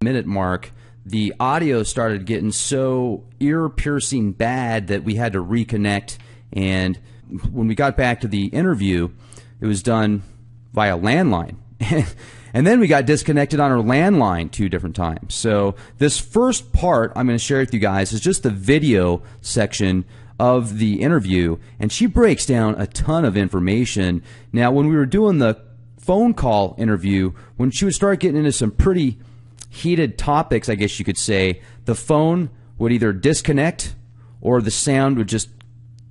Minute mark, the audio started getting so ear-piercing bad that we had to reconnect, and when we got back to the interview, it was done via landline. And then we got disconnected on our landline 2 different times. So this first part I'm going to share with you guys is just the video section of the interview, and she breaks down a ton of information. Now, when we were doing the phone call interview, when she would start getting into some pretty heated topics, I guess you could say, the phone would either disconnect or the sound would just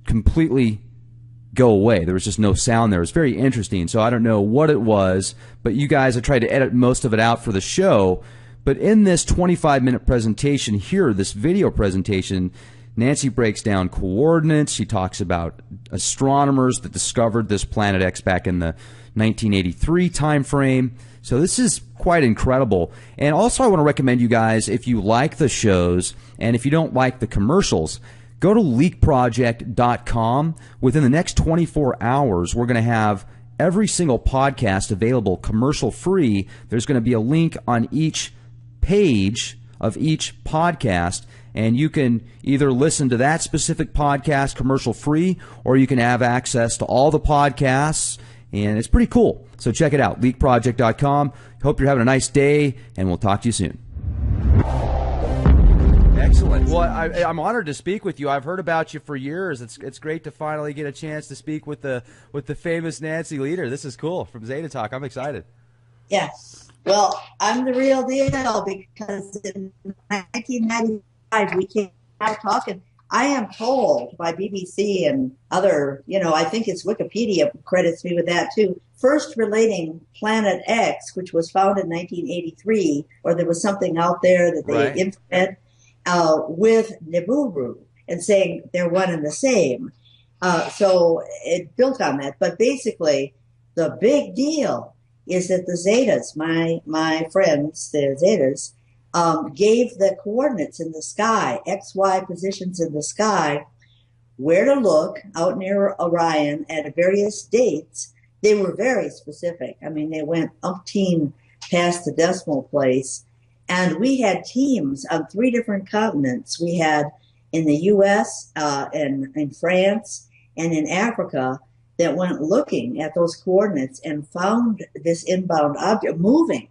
completely go away. There was just no sound there. It was very interesting. So I don't know what it was, but you guys, I tried to edit most of it out for the show. But in this 25-minute presentation here, this video presentation, Nancy breaks down coordinates. She talks about astronomers that discovered this Planet X back in the 1983 time frame. So this is quite incredible. And also I want to recommend you guys, if you like the shows and if you don't like the commercials, go to leakproject.com. Within the next 24 hours, we're going to have every single podcast available commercial-free. There's going to be a link on each page of each podcast, and you can either listen to that specific podcast commercial-free, or you can have access to all the podcasts, and it's pretty cool. So check it out, leakproject.com. Hope you're having a nice day, and we'll talk to you soon. Excellent. Well, I'm honored to speak with you. I've heard about you for years. It's great to finally get a chance to speak with the famous Nancy Leader. This is cool from Zeta Talk. I'm excited. Yeah. Well, I'm the real deal because in 1995 we came out talking. I am told by BBC and other, I think it's Wikipedia credits me with that too. First relating Planet X, which was found in 1983, or there was something out there that they infrared. With Nibiru and saying they're one and the same. So it built on that. But basically, the big deal is that the Zetas, my friends, the Zetas, gave the coordinates in the sky, XY positions in the sky, where to look out near Orion at various dates. They were very specific. I mean, they went umpteen past the decimal place. And we had teams on 3 different continents. We had in the U.S., and in France, and in Africa that went looking at those coordinates and found this inbound object moving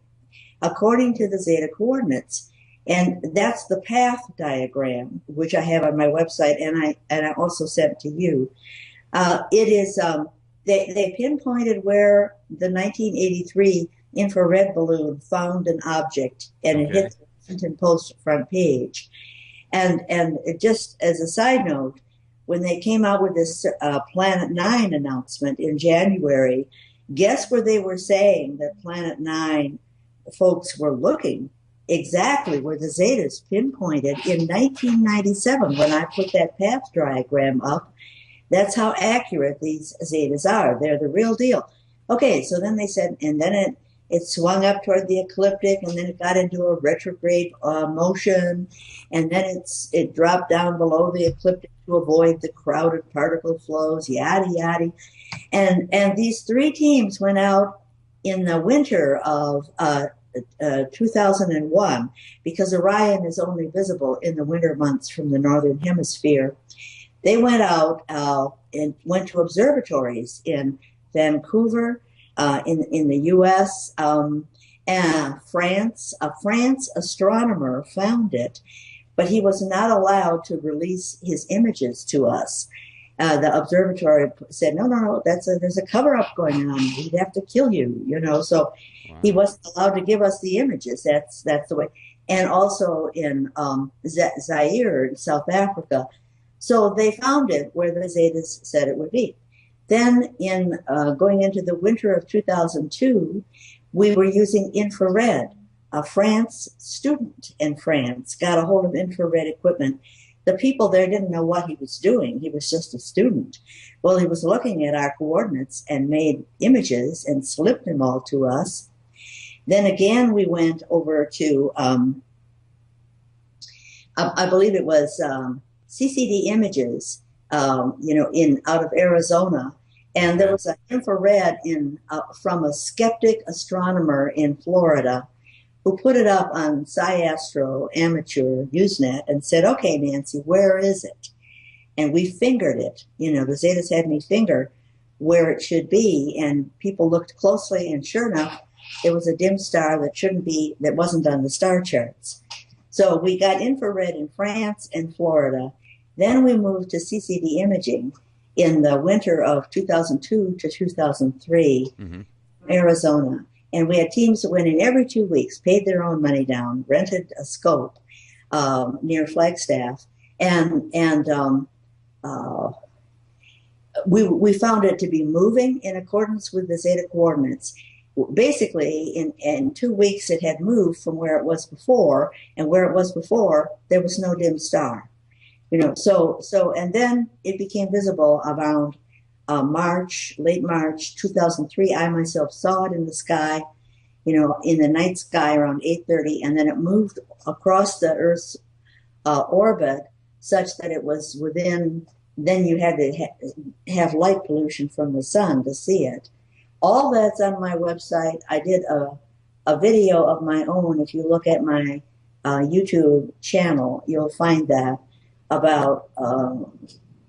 according to the Zeta coordinates. And that's the path diagram, which I have on my website, and I also sent to you. It is they pinpointed where the 1983 infrared balloon found an object, and it hit the Washington Post front page. And it just as a side note, when they came out with this Planet 9 announcement in January, guess where they were saying that Planet 9 folks were looking? Exactly where the Zetas pinpointed in 1997 when I put that path diagram up. That's how accurate these Zetas are. They're the real deal. Okay, so then they said, and then it swung up toward the ecliptic, and then it got into a retrograde motion, and then it dropped down below the ecliptic to avoid the crowded particle flows, yada, yada. And these 3 teams went out in the winter of 2001, because Orion is only visible in the winter months from the northern hemisphere. They went out and went to observatories in Vancouver, in the U.S., and France. A France astronomer found it, but he was not allowed to release his images to us. The observatory said, no, there's a cover-up going on. We'd have to kill you, So he wasn't allowed to give us the images. That's the way. And also in Zaire, in South Africa. So they found it where the Zetas said it would be. Then in going into the winter of 2002, we were using infrared. A France student in France got a hold of infrared equipment. The people there didn't know what he was doing. He was just a student. Well, he was looking at our coordinates and made images and slipped them all to us. Then again, we went over to, I believe it was CCD Images, out of Arizona. And there was an infrared from a skeptic astronomer in Florida who put it up on SciAstro Amateur Usenet and said, okay, Nancy, where is it? And we fingered it. You know, the Zetas had me finger where it should be, and people looked closely, and sure enough, it was a dim star that wasn't on the star charts. So we got infrared in France and Florida. Then we moved to CCD imaging in the winter of 2002 to 2003, Arizona. And we had teams that went in every 2 weeks, paid their own money down, rented a scope near Flagstaff, and we found it to be moving in accordance with the Zeta coordinates. Basically, in 2 weeks, it had moved from where it was before, and where it was before, there was no dim star. You know, so, and then it became visible around late March 2003. I myself saw it in the sky, you know, in the night sky around 8:30, and then it moved across the Earth's orbit such that it was within. Then you had to have light pollution from the sun to see it. All that's on my website. I did a video of my own. If you look at my YouTube channel, you'll find that about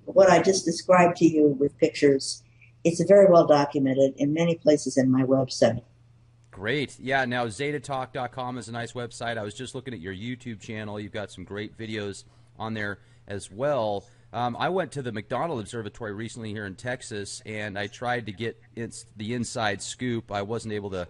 what I just described to you with pictures. It's very well documented in many places in my website. Great. Yeah, now zetatalk.com is a nice website. I was just looking at your YouTube channel. You've got some great videos on there as well. I went to the McDonald Observatory recently here in Texas, and I tried to get the inside scoop. I wasn't able to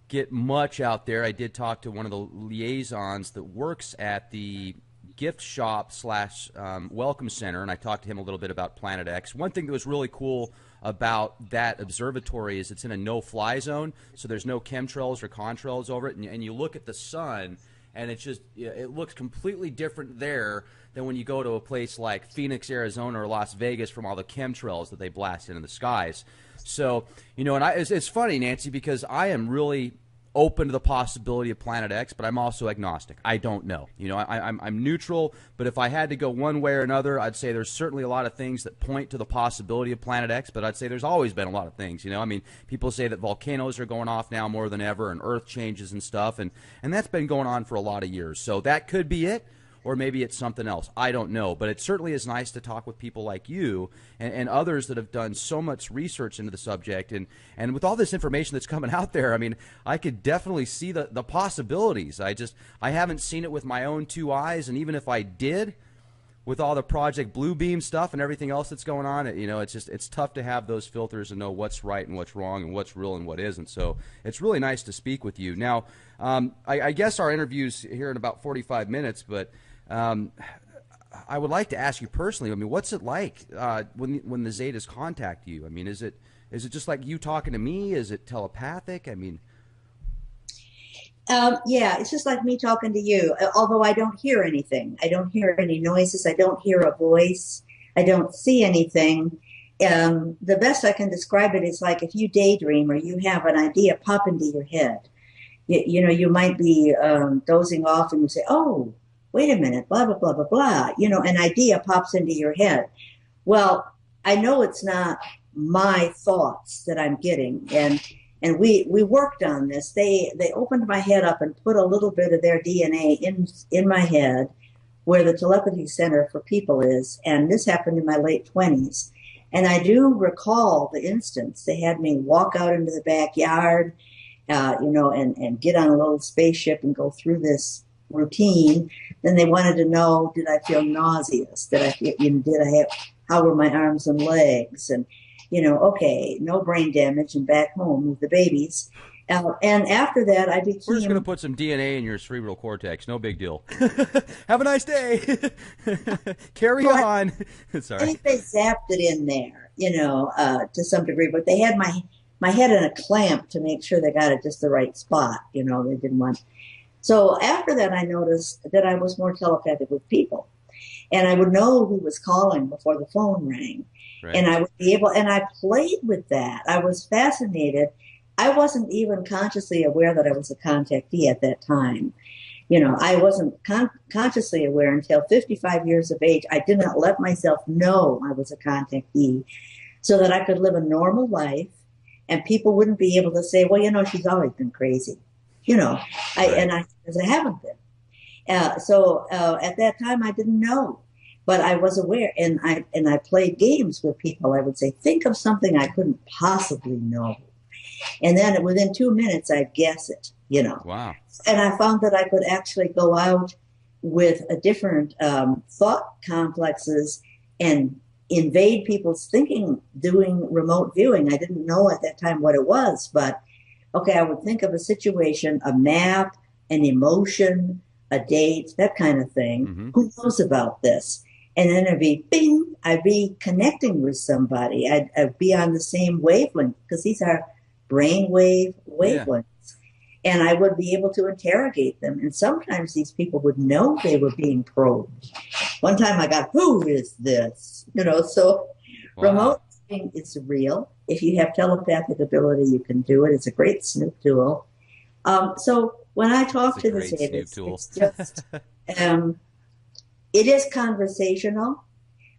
get much out there. I did talk to one of the liaisons that works at the gift shop / welcome center, and I talked to him a little bit about Planet X. One thing that was really cool about that observatory is it's in a no-fly zone, so there's no chemtrails or contrails over it, and you look at the sun, and it looks completely different there than when you go to a place like Phoenix, Arizona, or Las Vegas from all the chemtrails that they blast into the skies. So, you know, and it's funny, Nancy, because I am really open to the possibility of Planet X, but I'm also agnostic. I don't know. You know, I'm neutral, but if I had to go one way or another, I'd say there's certainly a lot of things that point to the possibility of Planet X, but I'd say there's always been a lot of things, you know. I mean, people say that volcanoes are going off now more than ever, and Earth changes and stuff, and that's been going on for a lot of years. So that could be it, or maybe it's something else. I don't know, but it certainly is nice to talk with people like you and others that have done so much research into the subject. And with all this information that's coming out there, I mean, I could definitely see the possibilities. I haven't seen it with my own two eyes, and even if I did, with all the Project Bluebeam stuff and everything else that's going on, you know, it's tough to have those filters and know what's right and what's wrong and what's real and what isn't. So it's really nice to speak with you. Now, I guess our interview's here in about 45 minutes, but I would like to ask you personally, I mean, what's it like when the Zetas contact you? I mean, is it just like you talking to me? Is it telepathic? I mean... yeah, it's just like me talking to you, although I don't hear anything. I don't hear any noises. I don't hear a voice. I don't see anything. The best I can describe it is like if you daydream or you have an idea pop into your head. You know, you might be dozing off and you say, oh, wait a minute, blah, blah, blah, blah, blah. You know, an idea pops into your head. Well, I know it's not my thoughts that I'm getting, and we worked on this. They opened my head up and put a little bit of their DNA in my head where the telepathy center for people is. And this happened in my late 20s. And I do recall the instance. They had me walk out into the backyard, you know, and get on a little spaceship and go through this routine. Then they wanted to know, did I feel nauseous? How were my arms and legs? And, you know, okay, no brain damage and back home with the babies. And after that, I became... We're just going to put some DNA in your cerebral cortex. No big deal. Have a nice day. Carry on. Sorry. I think they zapped it in there, you know, to some degree. But they had my head in a clamp to make sure they got it just the right spot. You know, they didn't want... So after that, I noticed that I was more telepathic with people. And I would know who was calling before the phone rang. Right. And I would be able, and I played with that. I was fascinated. I wasn't even consciously aware that I was a contactee at that time. You know, I wasn't consciously aware until 55 years of age. I did not let myself know I was a contactee. so that I could live a normal life and people wouldn't be able to say, well, she's always been crazy. Right. Because I haven't been. At that time, I didn't know, but I was aware, and I played games with people. I would say, think of something I couldn't possibly know, and then within 2 minutes, I'd guess it. Wow. And I found that I could actually go out with a different thought complexes and invade people's thinking doing remote viewing. I didn't know at that time what it was, but okay, I would think of a situation, a map, an emotion, a date, that kind of thing. Mm-hmm. Who knows about this? And then it'd be bing, I'd be connecting with somebody. I'd be on the same wavelength because these are brainwave wavelengths. Yeah. And I would be able to interrogate them. And sometimes these people would know they were being probed. One time I got, who is this? So wow. Remote viewing is real. If you have telepathic ability, you can do it. It's a great snoop tool. So when I talk to the Zetas, it's just, it is conversational,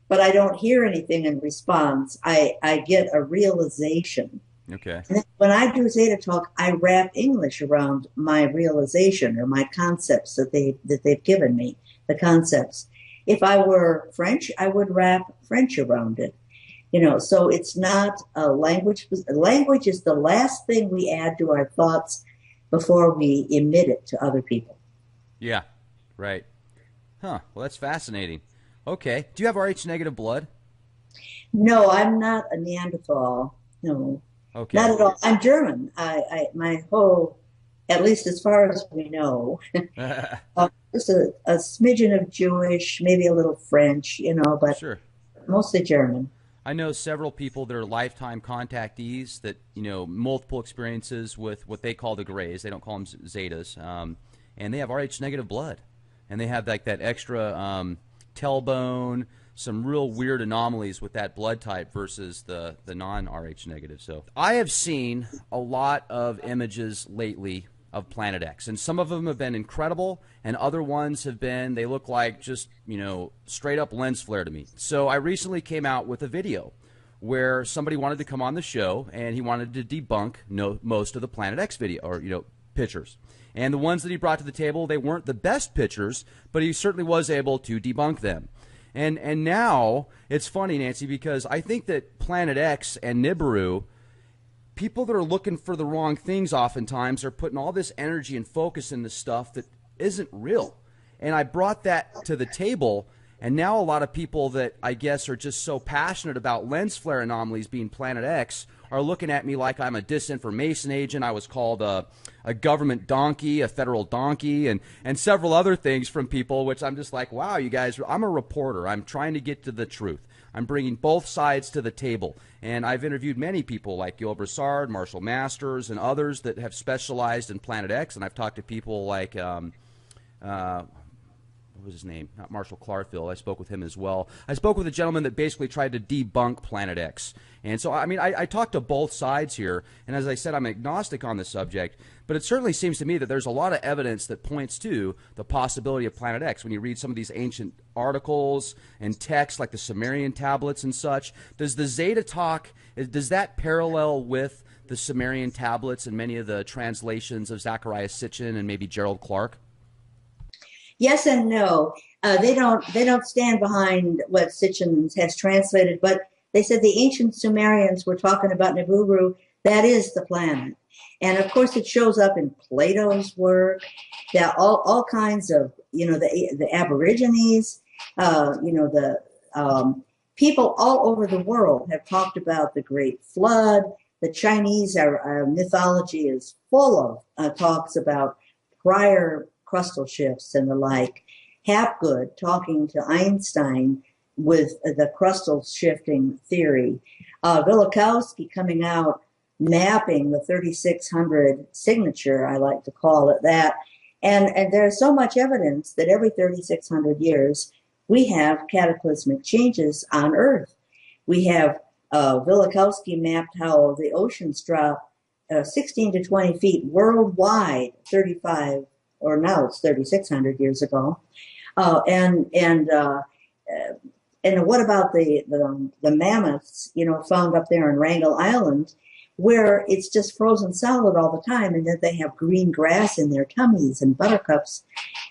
but I don't hear anything in response. I get a realization. Okay. And then when I do Zeta talk, I wrap English around my realization or my concepts that they've given me, the concepts. If I were French, I would wrap French around it. So it's not a language. Language is the last thing we add to our thoughts before we emit it to other people. Yeah, right. Huh. Well, that's fascinating. Okay. Do you have Rh negative blood? No, I'm not a Neanderthal. No. Okay. Not at all. I'm German. My whole, at least as far as we know, just a smidgen of Jewish, maybe a little French, but sure. Mostly German. I know several people that are lifetime contactees that, multiple experiences with what they call the Greys. They don't call them Zetas. And they have Rh negative blood. And they have like that extra tailbone, some real weird anomalies with that blood type versus the non-Rh negative. So I have seen a lot of images lately of Planet X, and some of them have been incredible, and other ones have been, they look like just, straight up lens flare to me. So I recently came out with a video where somebody wanted to come on the show, and he wanted to debunk most of the Planet X video, or, pictures. And the ones that he brought to the table, they weren't the best pictures, but he certainly was able to debunk them. And now, it's funny, Nancy, because I think that Planet X and Nibiru, people that are looking for the wrong things oftentimes are putting all this energy and focus into stuff that isn't real. And I brought that to the table, and now a lot of people that I guess are just so passionate about lens flare anomalies being Planet X are looking at me like I'm a disinformation agent. I was called a government donkey, a federal donkey, and several other things from people, which I'm just like, wow, you guys, I'm a reporter. I'm trying to get to the truth. I'm bringing both sides to the table. And I've interviewed many people like Gil Broussard, Marshall Masters, and others that have specialized in Planet X. And I've talked to people like, what was his name? Not Marshall Clarfield. I spoke with him as well. I spoke with a gentleman that basically tried to debunk Planet X. And so, I talked to both sides here. And as I said, I'm agnostic on the subject. But it certainly seems to me that there's a lot of evidence that points to the possibility of Planet X. When you read some of these ancient articles and texts like the Sumerian tablets and such, does the Zeta talk, does that parallel with the Sumerian tablets and many of the translations of Zechariah Sitchin and maybe Gerald Clark? Yes and no. They don't stand behind what Sitchin has translated, but they said the ancient Sumerians were talking about Nibiru. That is the planet. And of course it shows up in Plato's work. That all kinds of, the Aborigines, the people all over the world have talked about the Great Flood. The Chinese, our mythology is full of talks about prior crustal shifts and the like. Hapgood talking to Einstein with the crustal shifting theory. Velikovsky coming out mapping the 3600 signature, I like to call it that. And there's so much evidence that every 3600 years we have cataclysmic changes on Earth. We have Velikovsky mapped how the oceans drop 16 to 20 feet worldwide, 35 or now it's 3,600 years ago. And what about the mammoths, found up there in Wrangel Island, where it's just frozen solid all the time, and that they have green grass in their tummies and buttercups?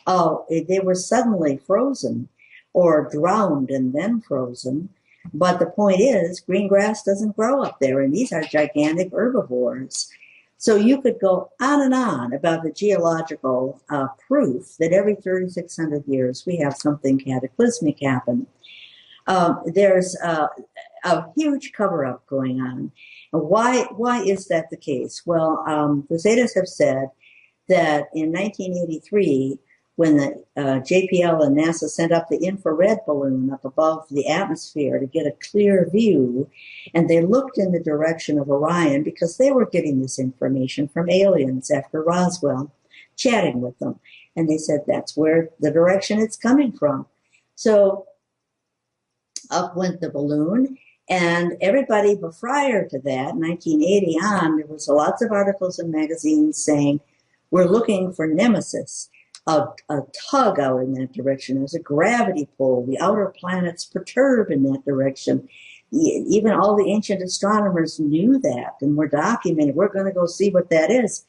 Oh, they were suddenly frozen or drowned and then frozen. But the point is, green grass doesn't grow up there, and these are gigantic herbivores. So you could go on and on about the geological proof that every 3,600 years we have something cataclysmic happen. There's a huge cover-up going on. Why is that the case? Well, the Zetas have said that in 1983, when the JPL and NASA sent up the infrared balloon up above the atmosphere to get a clear view, and they looked in the direction of Orion because they were getting this information from aliens after Roswell, chatting with them. And they said that's where the direction it's coming from. So up went the balloon, and everybody, but prior to that, 1980 on, there was lots of articles in magazines saying, we're looking for Nemesis. A tug out in that direction. There's a gravity pull. The outer planets perturb in that direction. Even all the ancient astronomers knew that and were documented. We're going to go see what that is.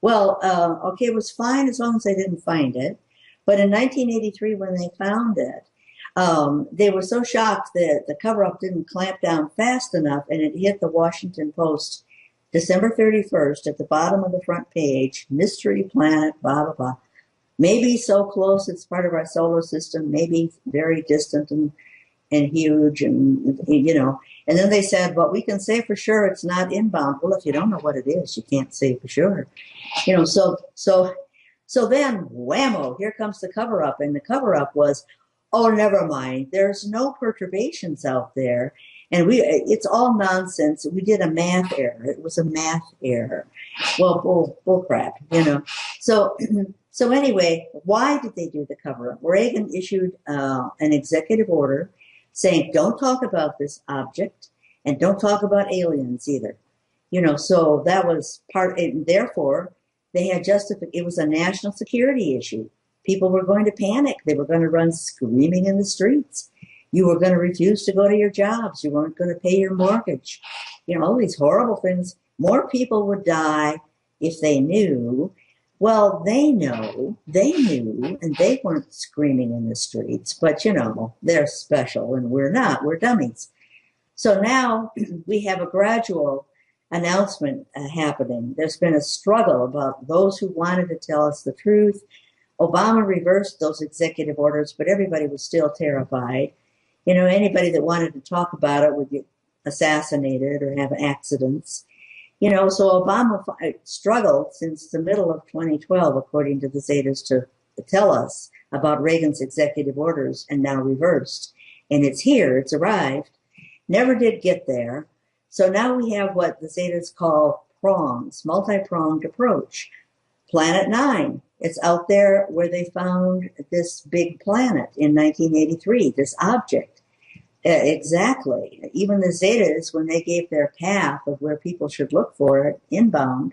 Well, okay, it was fine as long as they didn't find it. But in 1983, when they found it, they were so shocked that the cover-up didn't clamp down fast enough, and it hit the Washington Post December 31st at the bottom of the front page, mystery planet, blah, blah, blah. Maybe so close it's part of our solar system, maybe very distant and huge, and And then they said, but we can say for sure it's not inbound. Well, if you don't know what it is, you can't say for sure. So then, whammo, here comes the cover-up. And the cover-up was, oh, never mind. There's no perturbations out there. And it's all nonsense. We did a math error. It was a math error. Well, bull crap, So anyway, why did they do the cover-up? Reagan issued an executive order saying, don't talk about this object and don't talk about aliens either. So that was and therefore they had it was a national security issue. People were going to panic. They were going to run screaming in the streets. You were going to refuse to go to your jobs. You weren't going to pay your mortgage. All these horrible things. More people would die if they knew. Well, they knew, and they weren't screaming in the streets, but they're special and we're not, we're dummies. So now we have a gradual announcement happening. There's been a struggle about those who wanted to tell us the truth. Obama reversed those executive orders, but everybody was still terrified. Anybody that wanted to talk about it would get assassinated or have accidents. So Obama struggled since the middle of 2012, according to the Zetas, to tell us about Reagan's executive orders, and now reversed. And it's here, it's arrived. Never did get there. So now we have what the Zetas call prongs, multi-pronged approach. Planet 9, it's out there where they found this big planet in 1983, this object. Exactly. Even the Zetas, when they gave their path of where people should look for it, inbound,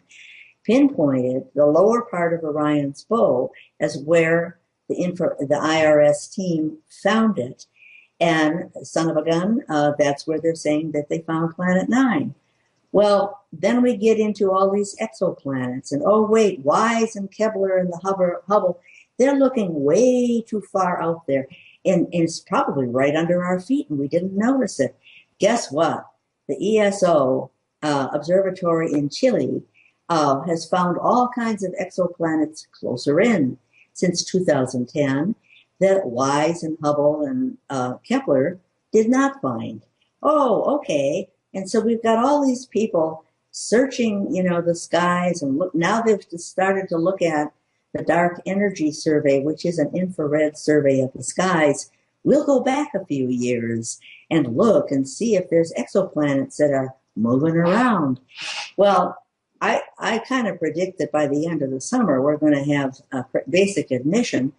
pinpointed the lower part of Orion's bow as where the IRS team found it. And son of a gun, that's where they're saying that they found Planet 9. Well, then we get into all these exoplanets. And oh, wait, WISE and Kepler and the Hubble, they're looking way too far out there. And it's probably right under our feet, and we didn't notice it. Guess what? The ESO observatory in Chile has found all kinds of exoplanets closer in since 2010 that WISE and Hubble and Kepler did not find. Oh, okay. And so we've got all these people searching, the skies, and look. Now they've started to look at the Dark Energy Survey, which is an infrared survey of the skies. We'll go back a few years and look and see if there's exoplanets that are moving around. Well, I kind of predict that by the end of the summer, we're going to have a basic admission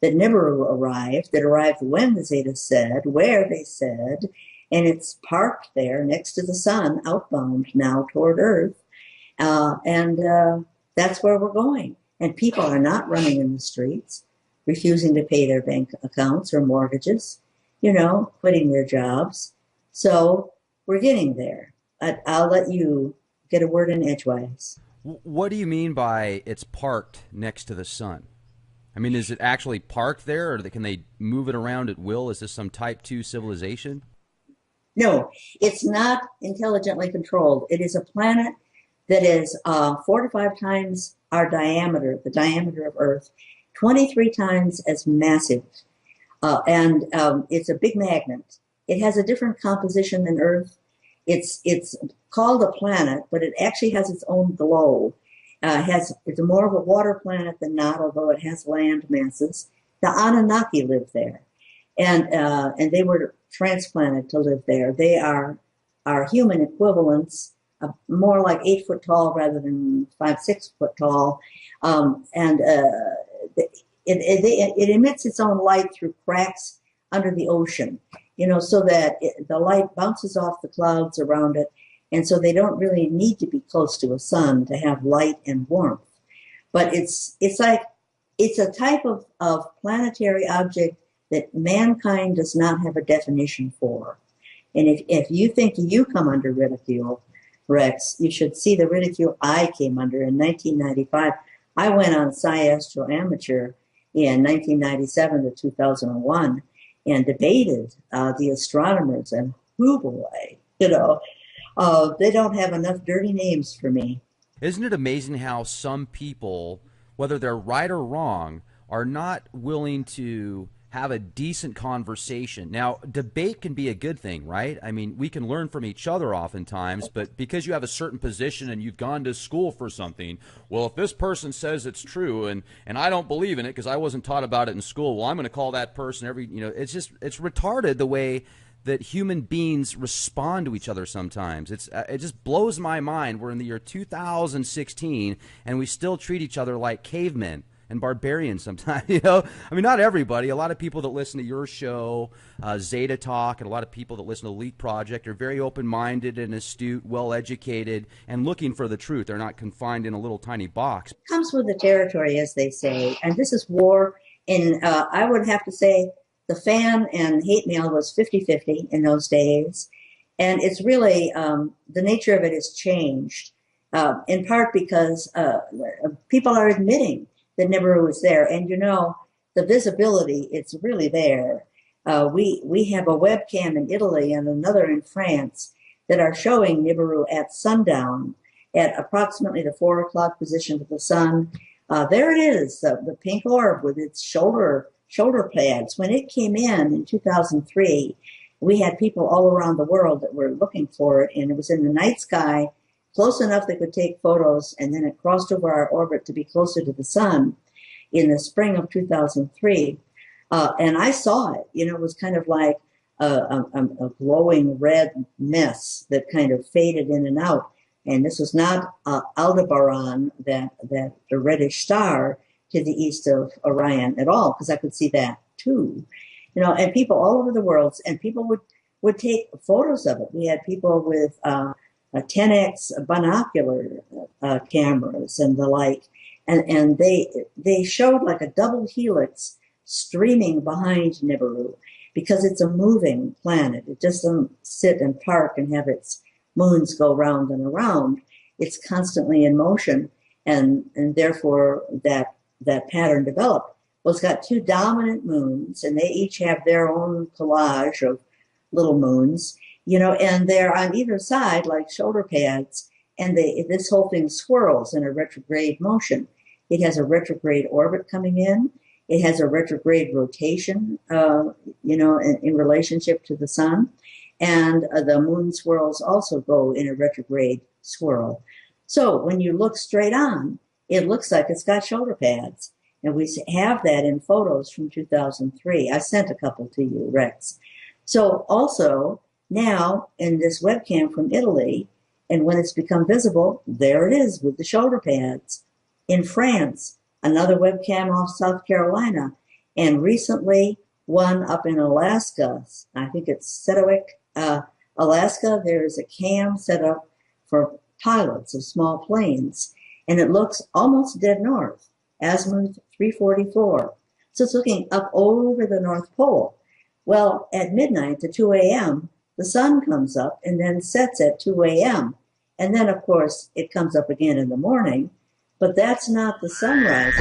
that Nibiru arrived, that arrived when the Zetas said, where they said, and it's parked there next to the sun, outbound now toward Earth. And that's where we're going. And people are not running in the streets, refusing to pay their bank accounts or mortgages. quitting their jobs. So we're getting there. I'll let you get a word in edgewise. What do you mean by it's parked next to the sun? I mean, is it actually parked there, or can they move it around at will? Is this some Type 2 civilization? No, it's not intelligently controlled. It is a planet that is 4 to 5 times our diameter, the diameter of Earth, 23 times as massive. And it's a big magnet. It has a different composition than Earth. It's called a planet, but it actually has its own globe. It's more of a water planet than not, although it has land masses. The Anunnaki live there, and they were transplanted to live there. They are human equivalents, more like 8 foot tall rather than 5, 6 foot tall, and it emits its own light through cracks under the ocean, so that the light bounces off the clouds around it. And so they don't really need to be close to a sun to have light and warmth. But it's a type of planetary object that mankind does not have a definition for. And if you think you come under ridicule, Rex, you should see the ridicule I came under in 1995. I went on Sci-Astro Amateur in 1997 to 2001 and debated the astronomers, and who boy, they don't have enough dirty names for me. Isn't it amazing how some people, whether they're right or wrong, are not willing to have a decent conversation? Now, debate can be a good thing, right? I mean, we can learn from each other oftentimes, but because you have a certain position and you've gone to school for something, well, if this person says it's true and I don't believe in it because I wasn't taught about it in school, well, I'm going to call that person it's retarded the way that human beings respond to each other sometimes. It just blows my mind. We're in the year 2016, and we still treat each other like cavemen and barbarians sometimes. I mean, not everybody. A lot of people that listen to your show, Zeta Talk, and a lot of people that listen to Elite Project are very open-minded and astute, well-educated, and looking for the truth. They're not confined in a little tiny box. It comes with the territory, as they say, and this is war. And I would have to say, the fan and hate mail was 50-50 in those days. And it's really, the nature of it has changed, in part because people are admitting that Nibiru is there. And the visibility, it's really there. We have a webcam in Italy and another in France that are showing Nibiru at sundown at approximately the 4 o'clock position of the sun. There it is, the pink orb with its shoulder pads. When it came in 2003, we had people all around the world that were looking for it, and it was in the night sky, close enough they could take photos, and then it crossed over our orbit to be closer to the sun in the spring of 2003. And I saw it. It was kind of like a glowing red mess that kind of faded in and out. And this was not Aldebaran, that the reddish star to the east of Orion at all, because I could see that too. And people all over the world, and people would take photos of it. We had people with a 10x binocular cameras and the like, and they showed like a double helix streaming behind Nibiru, because it's a moving planet. It just doesn't sit and park and have its moons go round and around. It's constantly in motion, and therefore that pattern developed. Well, it's got 2 dominant moons, and they each have their own collage of little moons, and they're on either side like shoulder pads, and this whole thing swirls in a retrograde motion. It has a retrograde orbit coming in. It has a retrograde rotation, in relationship to the sun. And the moon swirls also go in a retrograde swirl. So when you look straight on, it looks like it's got shoulder pads. And we have that in photos from 2003. I sent a couple to you, Rex. So also now in this webcam from Italy, and when it's become visible, there it is with the shoulder pads. In France, another webcam off South Carolina, and recently one up in Alaska. I think it's Sedgwick, Alaska. There's a cam set up for pilots of small planes, and it looks almost dead north, azimuth 344. So it's looking up over the North Pole. Well, at midnight to 2 a.m., the sun comes up and then sets at 2 a.m. And then, of course, it comes up again in the morning, but that's not the sunrise.